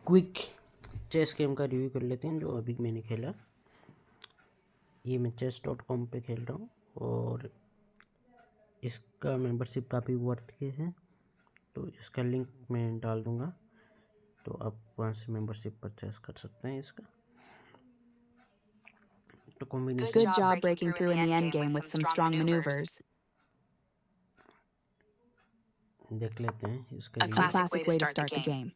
Quick chess game का review कर लेते हैं जो अभी मैंने खेला। ये मैं chess.com पे खेल रहा हूँ और इसका मेंबरशिप काफ़ी वर्थ के है, तो इसका लिंक मैं डाल दूँगा, तो आप वहाँ से मेंबरशिप परचेस कर सकते हैं इसका। तो combination Good job breaking through in the endgame with some strong maneuvers. देख लेते हैं इसका A review. classic way to start the game.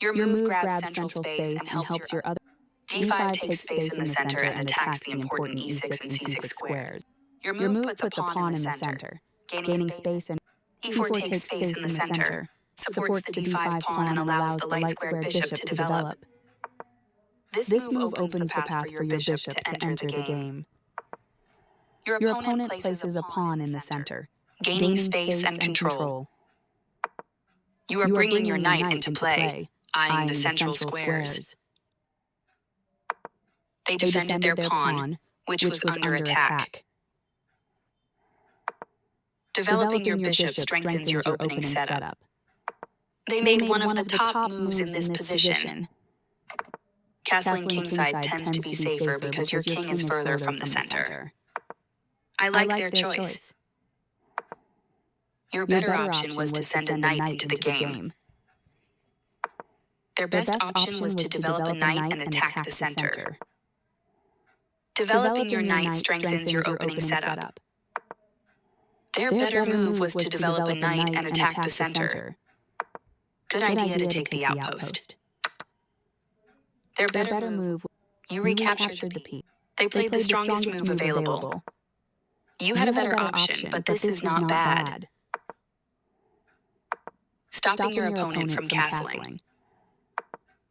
Your move grabs central space and helps your other. D5 takes space in the center and attacks the important E6 and C6 squares. Your move puts a pawn in the center, gaining space, and E4 takes space in the center, supports the D5 pawn and allows the light squared bishop to develop. This move opens the path for your bishop to enter the game. Your opponent places a pawn in the center, gaining space and control. You are bringing your knight into play, eyeing the central squares. They defended their pawn, which was under attack. Developing your bishop strengthens your opening setup. They made one of the top moves in this position. Castling kingside tends to be safer because your king is further from the center. I like their choice. Your better option was to send a knight into the game. Their best option was to develop a knight and attack the center. Developing your knight strengthens your opening setup. Their better move was to develop a knight and attack the center. Good idea to take the outpost. Their better move, you recaptured the piece. They played the strongest move available. You had a better option, but this is not bad. Stopping your opponent from castling.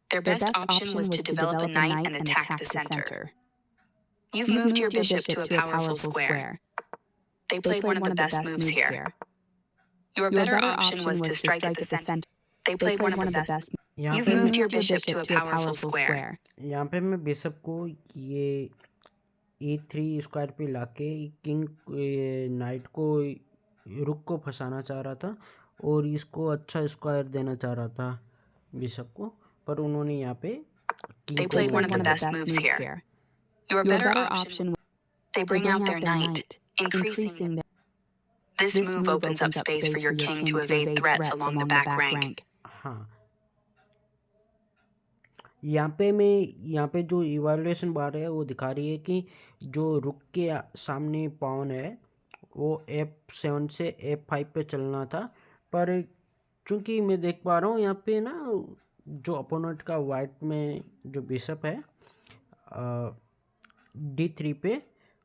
Their best option was to develop a knight and attack the center. You've moved your bishop to a powerful square. They played one of the best moves here. Your better option was to strike at the center. They played one of the best. You've moved your bishop to a powerful square. यहाँ पे मैं bishop को ये E3 square पे लाके king night को रुक को फंसाना चाह रहा था और इसको अच्छा स्क्वायर देना चाह रहा था बिशप को, पर उन्होंने यहाँ पे They played one of the best moves here. Your better option. They bring out their knight, increasing their. This move opens up space for your king to evade threats along the back rank. हाँ, यहाँ पे जो evaluation बार है वो दिखा रही है कि जो रुक के सामने पावन है वो F7 से F5 पे चलना था, पर चूंकि मैं देख पा रहा हूँ यहाँ पे ना जो अपोनेंट का वाइट में जो बिशप है D3 पे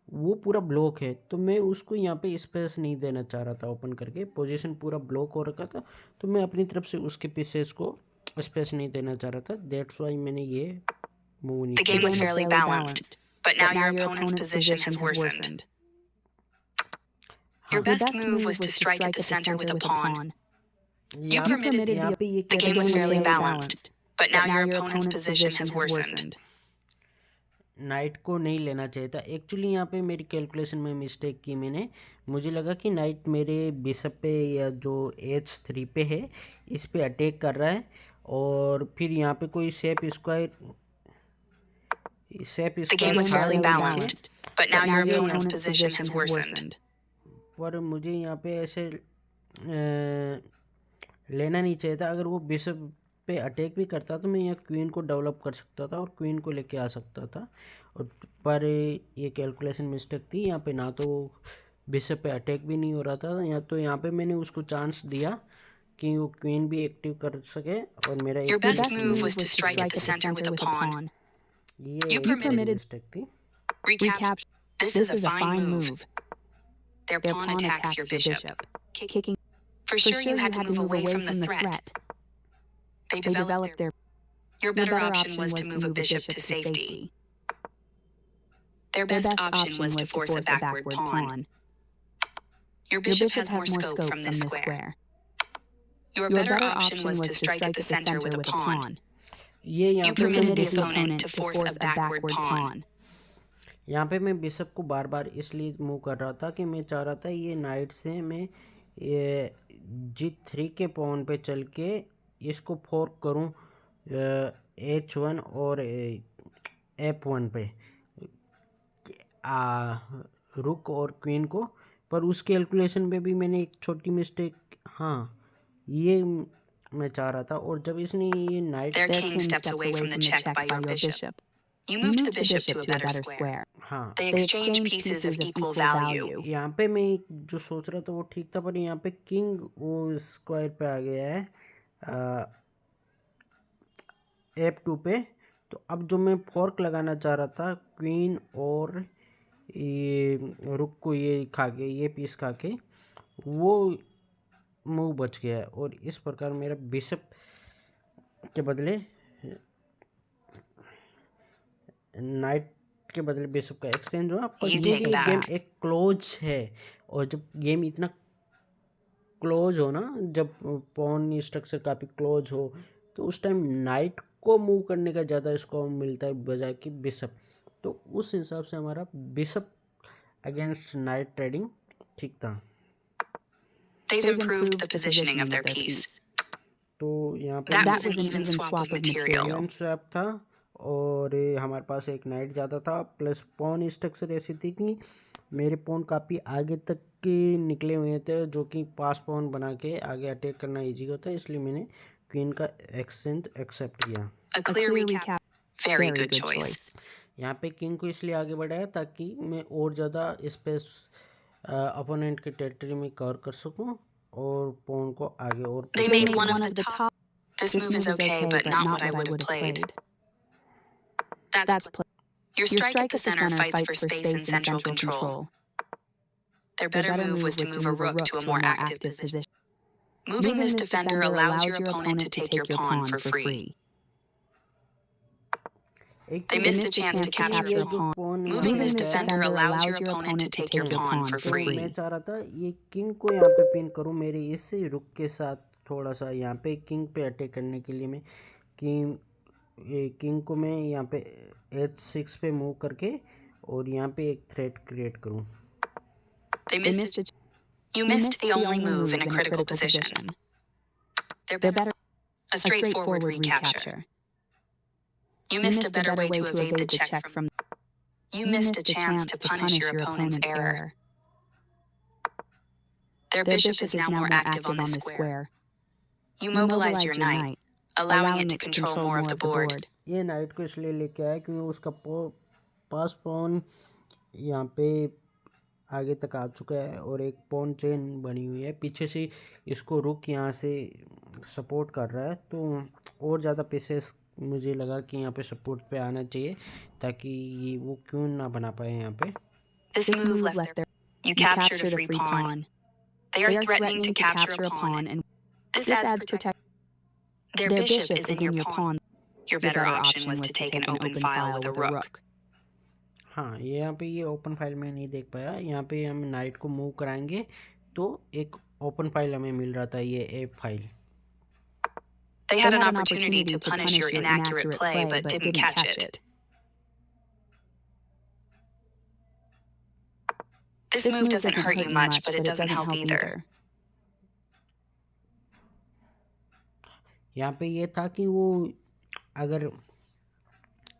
वो पूरा ब्लॉक है, तो मैं उसको यहाँ पे स्पेस नहीं देना चाह रहा था। ओपन करके पोजीशन पूरा ब्लॉक हो रखा था, तो मैं अपनी तरफ से उसके पीसेस को स्पेस नहीं देना चाह रहा था। दैट्स वाई मैंने ये मूव नहीं The game was fairly balanced, but now your opponent's position has worsened. Your best move was to strike at the center with a pawn. You permitted the game was fairly balanced, but now your opponent's position has worsened. Night को नहीं लेना चाहिए था। Actually यहाँ पे मेरी calculation में mistake की मैंने, मुझे लगा कि नाइट मेरे बिशप पे या जो H3 पे है इस पे अटैक कर रहा है और फिर यहाँ पे कोई shape square The game was fairly balanced, but now your opponent's position has worsened. पर मुझे यहाँ पे ऐसे लेना नहीं चाहिए था। अगर वो बिशप पे अटैक भी करता तो मैं यहाँ क्वीन को डेवलप कर सकता था और क्वीन को लेके आ सकता था, और पर ये कैलकुलेशन मिस्टेक थी। यहाँ पे ना तो बिशप पे अटैक भी नहीं हो रहा था, तो यहाँ पे मैंने उसको चांस दिया कि वो क्वीन भी एक्टिव कर सके और मेरा Your best move was to strike at the center with a pawn. ये मिस्टेक थी। Recapture. This is a fine move. Their pawn attacks your bishop, kicking. For sure, you had to move away from the threat. They developed their. Your better option was to move a bishop to safety. Their best option was to force a backward pawn. Your bishop has more scope from this square. Your better option was to strike at the center with a pawn. You permitted the opponent to force a backward pawn. यहाँ पे मैं bishop को बार बार इसलिए move कर रहा था कि मैं चाह रहा था ये नाइट से मैं G3 के पॉन पे चल के इसको फोर्क करूं, H1 और F1 पे रुक और क्वीन को, पर उस कैलकुलेशन पे भी मैंने एक छोटी मिस्टेक, हाँ ये मैं चाह रहा था। और जब इसने ये night, Their king steps away from the check by your bishop. You moved the bishop to a better square. हाँ They exchange pieces of equal value. यहाँ पे मैं जो सोच रहा था वो ठीक था, पर यहाँ पे किंग वो स्क्वायर पे आ गया है F2 पे। तो अब जो मैं फॉर्क लगाना चाह रहा था क्वीन और ये रुक को ये खा के, ये पीस खा के, वो मूव बच गया है। और इस प्रकार मेरा बिशप के बदले नाइट के बदले बिशप का एक्सचेंज हुआ। पर ये भी गेम एक क्लोज है, और जब गेम इतना क्लोज हो ना, जब पॉन स्ट्रक्चर काफ़ी क्लोज हो, तो उस टाइम नाइट को मूव करने का ज़्यादा स्कोप मिलता है बजाय कि बिशप। तो उस हिसाब से हमारा बिशप अगेंस्ट नाइट ट्रेडिंग ठीक था। They've improved the positioning of their piece. तो यहाँ पे That was an even swap of material. Even swap था, और हमारे पास एक नाइट ज़्यादा था, प्लस पॉन स्ट्रक्चर ऐसी थी कि मेरे पॉन काफ़ी आगे तक के निकले हुए थे, जो कि पास पॉन बना के आगे अटैक करना इजी होता है, इसलिए मैंने क्वीन का एक्सचेंज एक्सेप्ट किया। A clear recap. Very good choice. यहाँ पे किंग को इसलिए आगे बढ़ाया ताकि मैं और ज़्यादा स्पेस अपोनेंट के टेरिटरी में कवर कर सकूं, और पॉन को आगे और They made one of the top. This move is okay, but not what I would have played. That's play. Your strike at the center fights for space and central control. Their better move was to move a rook to a more active position. Moving this defender allows your opponent to take your pawn for free. They missed a chance to capture a pawn. Moving this defender allows your opponent to take your pawn for मैं free. चाह रहा था ये king को यहाँ पे pin करूँ मेरे इस रुक के साथ, थोड़ा सा यहाँ पे किंग पे अटैक करने के लिए मैं किंग को मैं यहाँ पे H6 पे मूव करके और यहाँ पे एक थ्रेट क्रिएट करूँ। You missed the only move in a critical position. They're better. A straightforward recapture. You missed a better way to evade the check from. You missed a chance to punish your opponent's error. Their bishop is now more active on the square. You mobilize your knight, allowing it to control more of the board. ये night को इसलिए लेके आया क्योंकि उसका पास pawn यहाँ पे आगे तक आ चुका है और एक पॉन चेन बनी हुई है, पीछे से इसको रुक यहाँ से सपोर्ट कर रहा है। तो और ज़्यादा पीसेस मुझे लगा कि यहाँ पे सपोर्ट पे आना चाहिए ताकि ये वो क्यों ना बना पाए यहाँ पे। This move left there. You captured a free pawn. They are threatening to capture a pawn, and this adds protection. Their bishop is in your pawn. Your better option was to take an open file with a rook. हाँ, यहाँ पे ये open file में नहीं देख पाया। यहाँ पे हम नाइट को मूव कराएंगे तो एक ओपन फाइल हमें मिल रहा था, ये F file. They had an opportunity to punish your inaccurate play, but didn't catch it. This move doesn't hurt you much, but it doesn't help either. यहाँ पे ये था कि वो अगर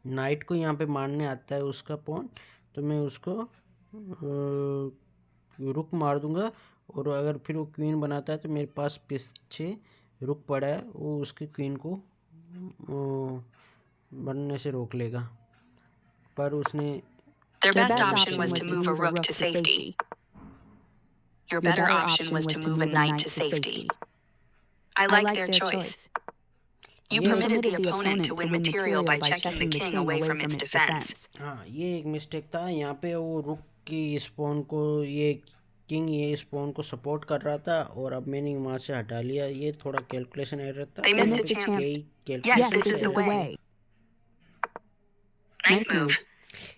नाइट को यहाँ पे मारने आता है उसका पॉन, तो मैं उसको रुक मार दूंगा, और अगर फिर वो क्वीन बनाता है तो मेरे पास पीछे रुक पड़ा है, वो उसकी क्वीन को बनने से रोक लेगा। पर उसने Their best option was to move a rook to safety. Your better option was to move a knight to safety. I like their choice. You permitted the opponent to win material by checking the king away from its defense. हाँ, ये एक mistake था। यहाँ पे वो रुक की spawn को, ये किंग ये स्पॉन को सपोर्ट कर रहा था और अब मैंने वहाँ से हटा लिया। ये थोड़ा कैलकुलेशन एरर था। They missed a chance. Yes, this is the way. Nice move.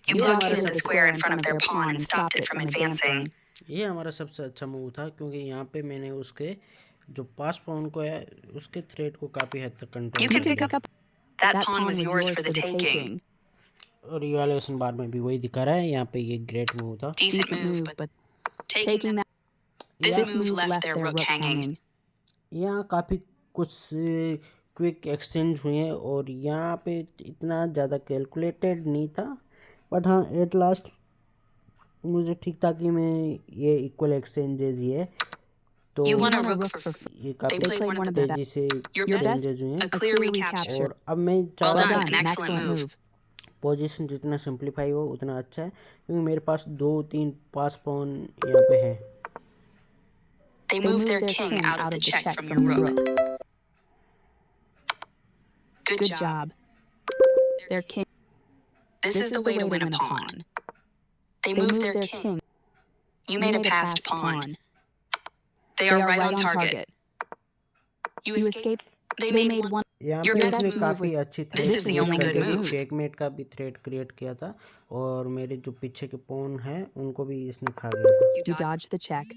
You blockaded the square in front of their pawn and stopped it from advancing. ये हमारा सबसे अच्छा मूव था क्योंकि यहाँ पे मैंने उसके जो पास पॉन को है उसके थ्रेड को काफी हद तक कंट्रोल किया। That pawn was yours for the taking. और इवैल्यूएशन बार में भी वही दिखा रहा है। यहाँ पे ये ग्रेट मूव था। Decent move, but taking that. This move left their rook hanging. यहाँ काफी कुछ क्विक एक्सचेंज हुए और यहाँ पे इतना ज़्यादा कैलकुलेटेड नहीं था, बट हाँ एट लास्ट मुझे ठीक था कि मैं ये इक्वल एक्सचेंजेस ही है, तो You won a rook for ये They काफ़ी played one of the तेज़ी से Your best चेंजेस हुए हैं। a clear recapture. और अब मैं चाह Well रहा done, हूँ an excellent move. पोजीशन जितना सिंप्लीफाई हो उतना अच्छा है, क्योंकि मेरे पास 2-3 पास पॉन यहाँ पे है। They moved their king out of the check from your rook. Good job. Their king. This is the way to win a pawn. They moved their king. You made a passed pawn. They are right on target. You escaped. They made one. यहाँ Your पे best उसने move काफ़ी was- अच्छी This is the only good move. Checkmate का भी thread create किया था, और मेरे जो पीछे के पॉन हैं उनको भी इसने खा गया था। You dodged the check,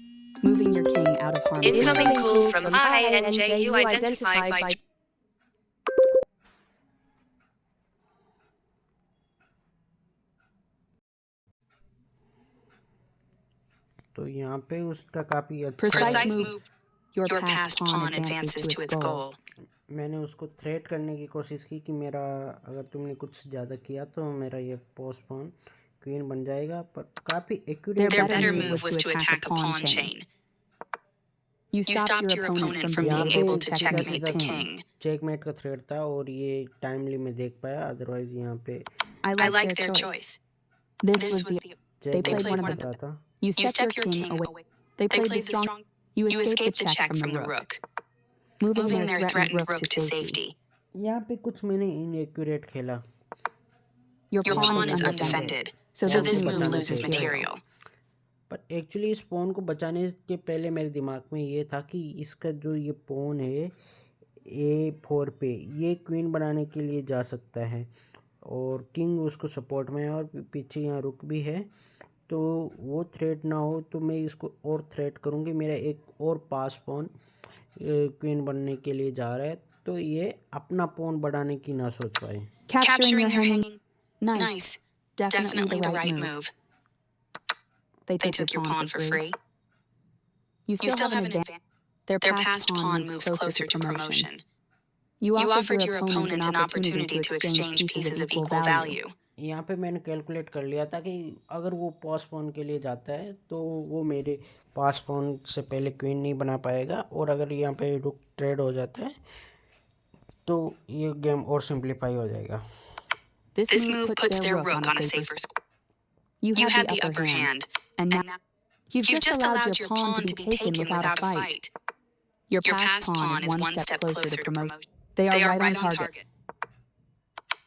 moving your king out of harm's way. Incoming call from INJU identified by तो यहाँ पे उसका काफ़ी अच्छा Precise move. Your passed pawn advances to its goal. मैंने उसको थ्रेट करने की कोशिश की कि मेरा अगर तुमने कुछ ज़्यादा किया तो मेरा ये पोस्ट पॉन क्वीन बन जाएगा, पर काफ़ी accurate Their Their better move was to attack a pawn chain. You You stopped your opponent from यहाँ being पे able to सीधा checkmate सीधा the king. चेकमेट का थ्रेड था और ये टाइमली मैं देख पाया, अदरवाइज यहाँ पे I like their choice. This This was was the. the They checkmate played one of रहा the. था। You you step your king away. They They played the strong. You escaped the check from the rook, moving their threatened rook to safety. यहाँ पे कुछ मैंने inaccurate खेला, Your Your pawn pawn is is undefended, undefended, so so this this move move loses loses material. material. पर actually इस pawn को बचाने के पहले मेरे दिमाग में ये था कि इसका जो ये पॉन है A4 पे ये क्वीन बनाने के लिए जा सकता है, और किंग उसको सपोर्ट में है, और पीछे यहाँ रुक भी है, तो वो थ्रेट ना हो तो मैं इसको और थ्रेट करूँगी। मेरा एक और पास पॉन क्वीन बनने के लिए जा रहा है, तो ये अपना पॉन बढ़ाने की ना सोच पाए। Capturing your hanging. Nice. Nice. Definitely the right move. They They took your pawn for free. You You still have an advantage. Their Their passed pawn moves closer to promotion. You You offered your opponent an opportunity to exchange pieces of equal value. यहाँ पे मैंने calculate कर लिया था कि अगर वो पास pawn के लिए जाता है तो वो मेरे पास पॉन से पहले क्वीन नहीं बना पाएगा, और अगर यहाँ पे रुक ट्रेड हो जाता है तो ये गेम और सिंप्लीफाई हो जाएगा। This move puts their rook on a safer square. You had the upper hand, and now and now you've just allowed your pawn to be taken without a fight. Your Your passed pawn is one step closer to promotion. They They are are right on target.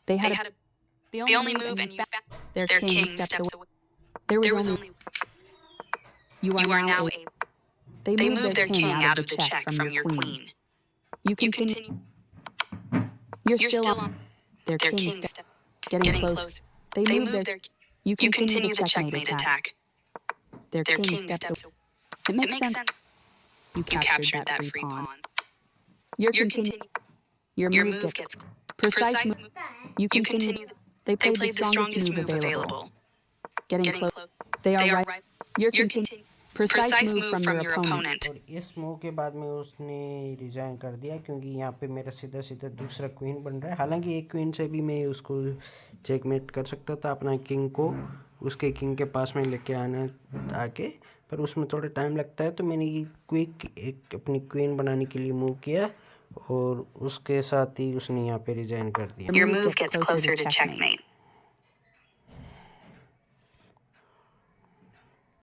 They They had had the the only move, and you found their their king king steps steps away. away. There There was was only. only You you are are now now a. a. They They moved their king out of the check from your queen. You You continue. continue. You're You're still still on. on. Their Their king king step getting getting close. close. They They moved move their. their. You You continue continue the the checkmate checkmate attack. attack. Their Their king king steps steps away. away. It It makes makes sense. sense. You You captured that free pawn. You're You're continuing. continuing. Your Your move move gets gets precise. precise. Move. Move. You You continue. continue. They They played the strongest move available. Getting Getting close. close. They are They are right. right. You're You're continuing. continuing. Precise move from your opponent. और इस move के बाद में उसने resign कर दिया, क्योंकि यहाँ पे मेरा सीधा सीधा दूसरा क्वीन बन रहा है। हालांकि एक क्वीन से भी मैं उसको चेकमेट कर सकता था, अपना किंग को उसके किंग के पास में लेके आना आके, पर उसमें थोड़ा टाइम लगता है, तो मैंने ये क्विक एक अपनी क्वीन बनाने के लिए मूव किया, और उसके साथ ही उसने यहाँ पे रिजाइन कर दिया। Your move gets closer to checkmate.